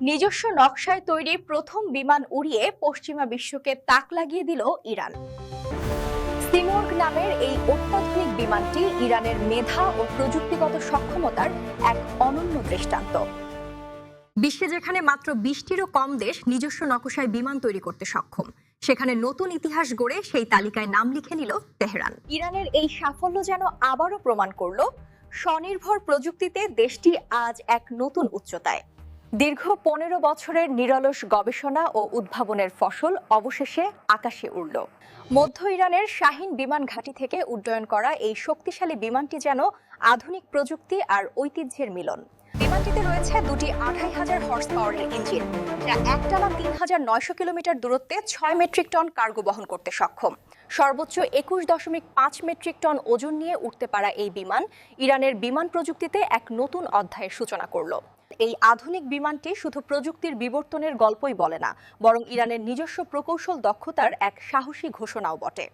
নিজস্ব নকশায় তৈরি প্রথম বিমান উড়িয়ে পশ্চিমা বিশ্বকে তাক লাগিয়ে দিল ইরান। সিমর্গ নামের এই অত্যাধুনিক বিমানটি ইরানের মেধা ও প্রযুক্তিগত সক্ষমতার এক অনন্য দৃষ্টান্ত। বিশ্বে যেখানে মাত্র 20টিরও কম দেশ নিজস্ব নকশায় বিমান তৈরি করতে সক্ষম, সেখানে নতুন ইতিহাস গড়ে সেই তালিকায় নাম লিখে নিল তেহরান। ইরানের এই সাফল্য যেন আবারও প্রমাণ করল, স্বনির্ভর প্রযুক্তিতে দেশটি আজ এক নতুন উচ্চতায়। দীর্ঘ 15 বছরের নিরলস গবেষণা ও উদ্ভাবনের ফসল অবশেষে আকাশে উড়ল। মধ্য ইরানের শাহিন বিমান ঘাঁটি থেকে উড্ডয়ন করা এই শক্তিশালী বিমানটি যেন আধুনিক প্রযুক্তি আর ঐতিহ্যের মিলন। বিমানটিতে রয়েছে দুটি 2500 হর্স পাওয়ারের ইঞ্জিন, যা একটানা 3900 কিলোমিটার দূরত্বে 6 মেট্রিক টন কার্গো বহন করতে সক্ষম। সর্বোচ্চ 21.5 মেট্রিক টন ওজন নিয়ে উঠতে পারা এই বিমান ইরানের বিমান প্রযুক্তিতে এক নতুন অধ্যায়ের সূচনা করল। এই আধুনিক বিমানটি শুধু প্রযুক্তির বিবর্তনের গল্পই বলে না, বরং ইরানের নিজস্ব প্রকৌশল দক্ষতার এক সাহসী ঘোষণাও বটে।